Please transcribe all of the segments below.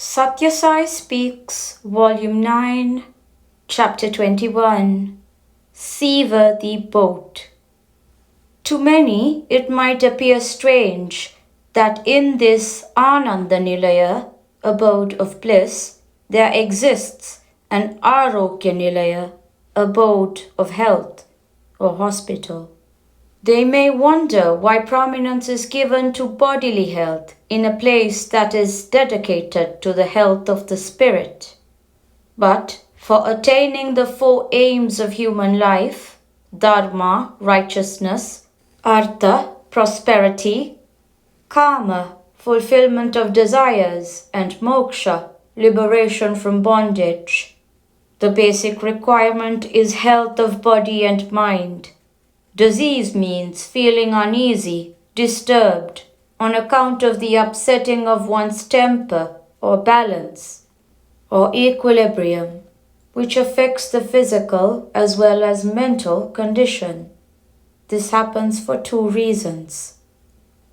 Sathya Sai Speaks, Volume 9, Chapter 21, Seaworthy Boat. To many it might appear strange that in this Ananda Nilaya, abode of bliss, there exists an Arogya Nilaya, abode of health or hospital. They may wonder why prominence is given to bodily health in a place that is dedicated to the health of the spirit. But for attaining the four aims of human life, dharma, righteousness, artha, prosperity, kama, fulfillment of desires, and moksha, liberation from bondage, the basic requirement is health of body and mind. Disease means feeling uneasy, disturbed, on account of the upsetting of one's temper or balance or equilibrium, which affects the physical as well as mental condition. This happens for two reasons: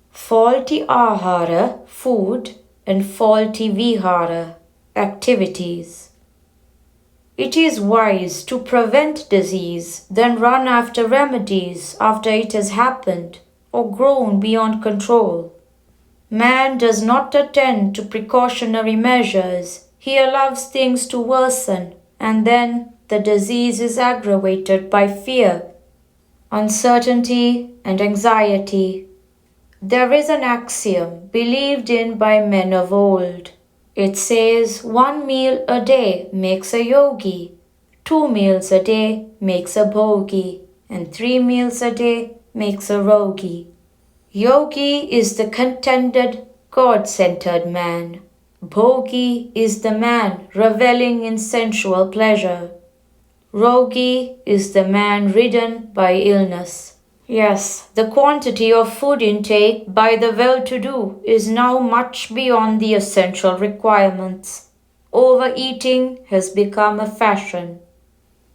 faulty ahara, food, and faulty vihara, activities. It is wise to prevent disease than run after remedies after it has happened or grown beyond control. Man does not attend to precautionary measures. He allows things to worsen, and then the disease is aggravated by fear, uncertainty, and anxiety. There is an axiom believed in by men of old. It says 1 meal a day makes a yogi, 2 meals a day makes a bhogi, and 3 meals a day makes a rogi. Yogi is the contented, God-centered man. Bhogi is the man reveling in sensual pleasure. Rogi is the man ridden by illness. Yes, the quantity of food intake by the well-to-do is now much beyond the essential requirements. Overeating has become a fashion.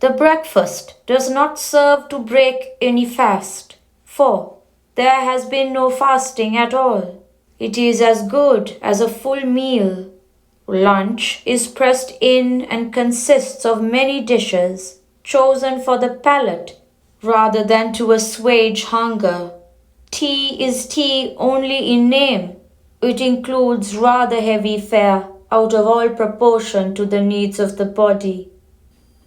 The breakfast does not serve to break any fast, for there has been no fasting at all. It is as good as a full meal. Lunch is pressed in and consists of many dishes, chosen for the palate rather than to assuage hunger. Tea is tea only in name. It includes rather heavy fare, out of all proportion to the needs of the body.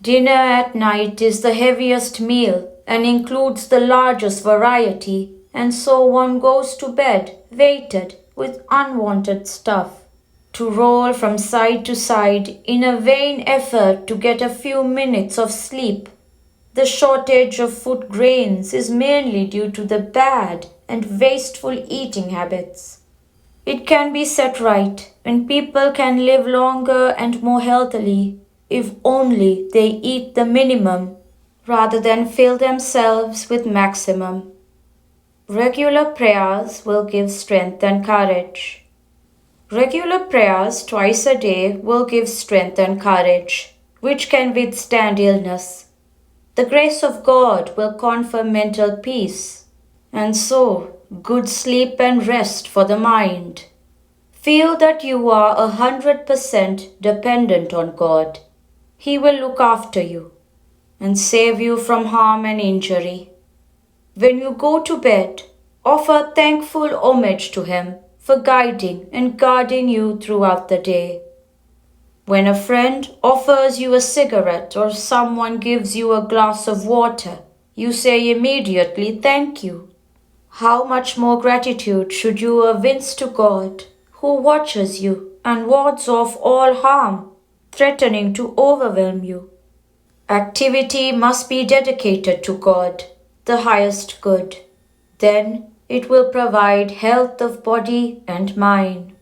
Dinner at night is the heaviest meal and includes the largest variety, and so one goes to bed weighted with unwanted stuff, to roll from side to side in a vain effort to get a few minutes of sleep. The shortage of food grains is mainly due to the bad and wasteful eating habits. It can be set right, and people can live longer and more healthily if only they eat the minimum rather than fill themselves with maximum. Regular prayers will give strength and courage. Regular prayers twice a day will give strength and courage, which can withstand illness. The grace of God will confer mental peace, and so good sleep and rest for the mind. Feel that you are 100% dependent on God. He will look after you and save you from harm and injury. When you go to bed, offer thankful homage to Him for guiding and guarding you throughout the day. When a friend offers you a cigarette or someone gives you a glass of water, you say immediately, "Thank you." How much more gratitude should you evince to God, who watches you and wards off all harm, threatening to overwhelm you? Activity must be dedicated to God, the highest good. Then it will provide health of body and mind.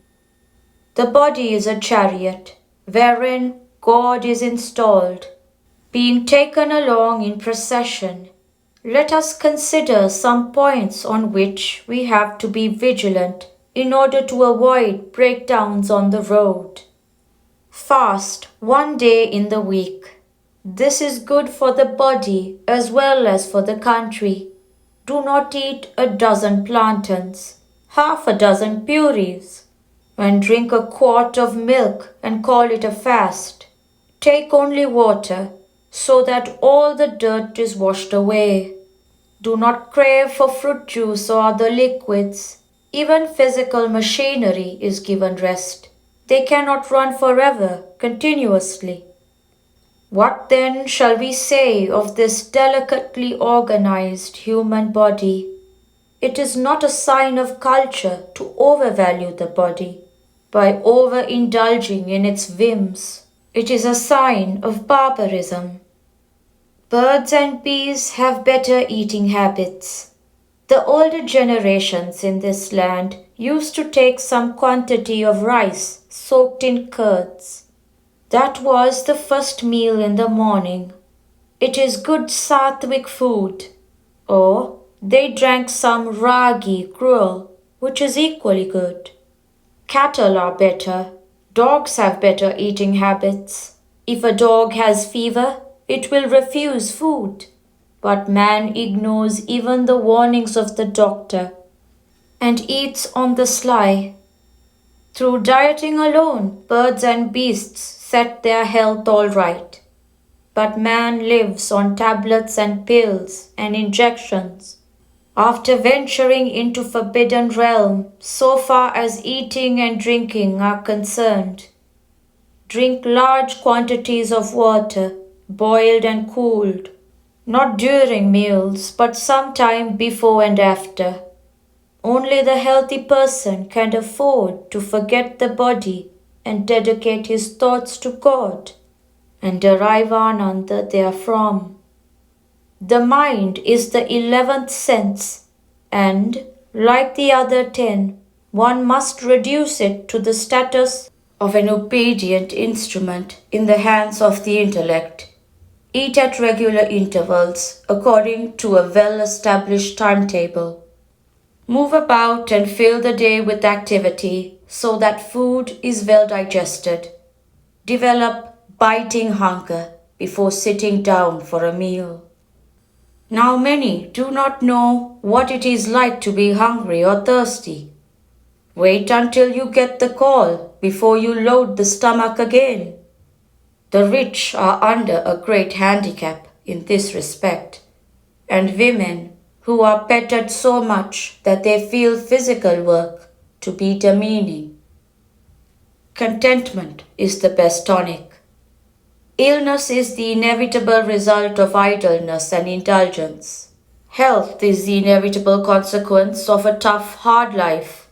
The body is a chariot, wherein God is installed, being taken along in procession. Let us consider some points on which we have to be vigilant in order to avoid breakdowns on the road. Fast 1 day in the week. This is good for the body as well as for the country. Do not eat a dozen plantains, half a dozen puris, and drink a quart of milk and call it a fast. Take only water, so that all the dirt is washed away. Do not crave for fruit juice or other liquids. Even physical machinery is given rest. They cannot run forever, continuously. What then shall we say of this delicately organized human body? It is not a sign of culture to overvalue the body by overindulging in its whims. It is a sign of barbarism. Birds and bees have better eating habits. The older generations in this land used to take some quantity of rice soaked in curds. That was the first meal in the morning. It is good sattvic food. Or they drank some ragi gruel, which is equally good. Cattle are better. Dogs have better eating habits. If a dog has fever, it will refuse food. But man ignores even the warnings of the doctor and eats on the sly. Through dieting alone, birds and beasts set their health all right. But man lives on tablets and pills and injections. After venturing into forbidden realm, so far as eating and drinking are concerned, drink large quantities of water, boiled and cooled, not during meals, but sometime before and after. Only the healthy person can afford to forget the body and dedicate his thoughts to God and derive ananda therefrom. The mind is the 11th sense, and, like the other 10, one must reduce it to the status of an obedient instrument in the hands of the intellect. Eat at regular intervals according to a well-established timetable. Move about and fill the day with activity so that food is well digested. Develop biting hunger before sitting down for a meal. Now many do not know what it is like to be hungry or thirsty. Wait until you get the call before you load the stomach again. The rich are under a great handicap in this respect, and women who are petted so much that they feel physical work to be demeaning. Contentment is the best tonic. Illness is the inevitable result of idleness and indulgence. Health is the inevitable consequence of a tough, hard life.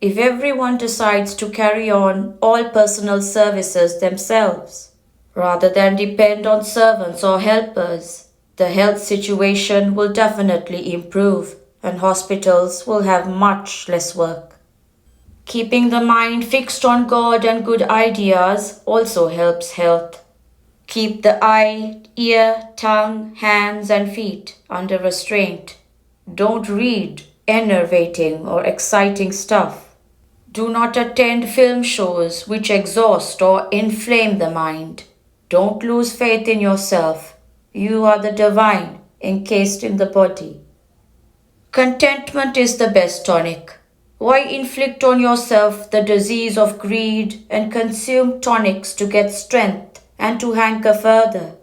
If everyone decides to carry on all personal services themselves, rather than depend on servants or helpers, the health situation will definitely improve and hospitals will have much less work. Keeping the mind fixed on God and good ideas also helps health. Keep the eye, ear, tongue, hands and feet under restraint. Don't read enervating or exciting stuff. Do not attend film shows which exhaust or inflame the mind. Don't lose faith in yourself. You are the divine encased in the body. Contentment is the best tonic. Why inflict on yourself the disease of greed and consume tonics to get strength and to hanker further?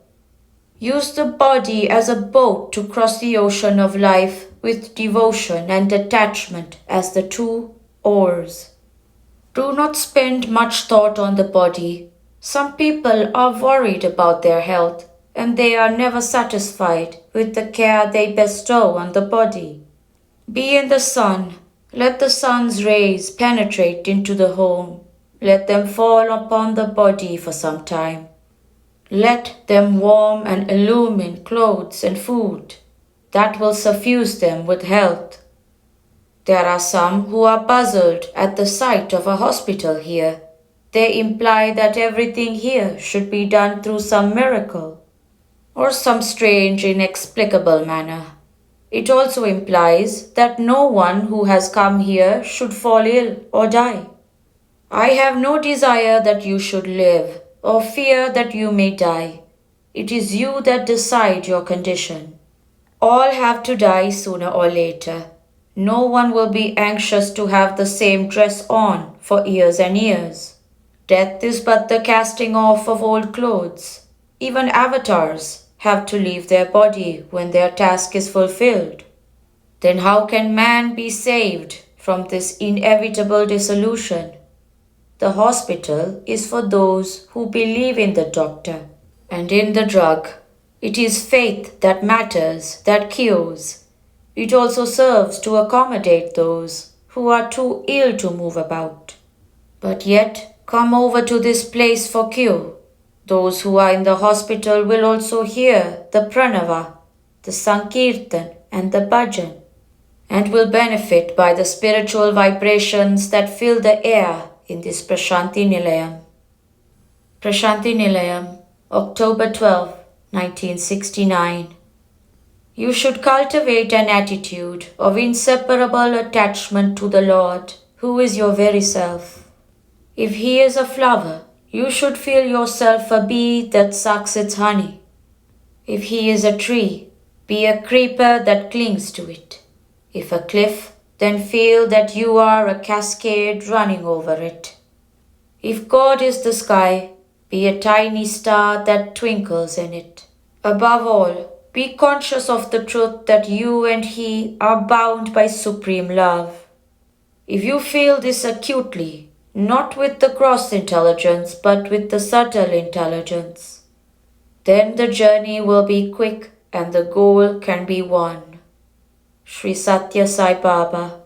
Use the body as a boat to cross the ocean of life with devotion and detachment as the two oars. Do not spend much thought on the body. Some people are worried about their health and they are never satisfied with the care they bestow on the body. Be in the sun. Let the sun's rays penetrate into the home. Let them fall upon the body for some time. Let them warm and illumine clothes and food. That will suffuse them with health. There are some who are puzzled at the sight of a hospital here. They imply that everything here should be done through some miracle or some strange, inexplicable manner. It also implies that no one who has come here should fall ill or die. I have no desire that you should live or fear that you may die. It is you that decide your condition. All have to die sooner or later. No one will be anxious to have the same dress on for years and years. Death is but the casting off of old clothes. Even avatars have to leave their body when their task is fulfilled. Then how can man be saved from this inevitable dissolution? The hospital is for those who believe in the doctor and in the drug. It is faith that matters, that cures. It also serves to accommodate those who are too ill to move about, but yet come over to this place for cure. Those who are in the hospital will also hear the pranava, the sankirtan and the bhajan, and will benefit by the spiritual vibrations that fill the air in this Prashanti Nilayam. Prashanti Nilayam, October 12, 1969. You should cultivate an attitude of inseparable attachment to the Lord, who is your very self. If He is a flower, you should feel yourself a bee that sucks its honey. If He is a tree, be a creeper that clings to it. If a cliff, then feel that you are a cascade running over it. If God is the sky, be a tiny star that twinkles in it. Above all, be conscious of the truth that you and He are bound by supreme love. If you feel this acutely, not with the gross intelligence but with the subtle intelligence, then the journey will be quick and the goal can be won. Sri Sathya Sai Baba.